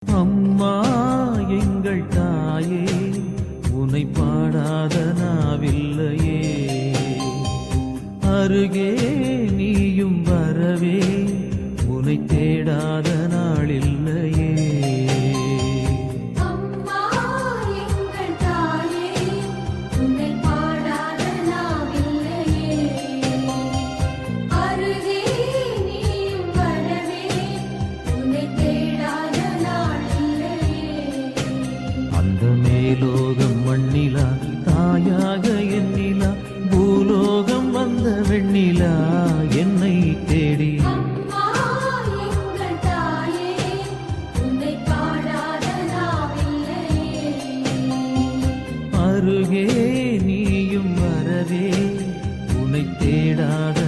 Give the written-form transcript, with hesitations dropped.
அம்மா எங்கள் தாயே, உனை பாடாத நாவில்லையே. அருகே நீயும் வரவே, உனை தேடாத நாளில்லையே. அந்த மேலோகம் மண்ணிலா தாயாக எண்ணிலா, பூலோகம் வந்த வெண்ணிலா என்னை தேடி. அருகே நீயும் வரவே, உனை தேடாத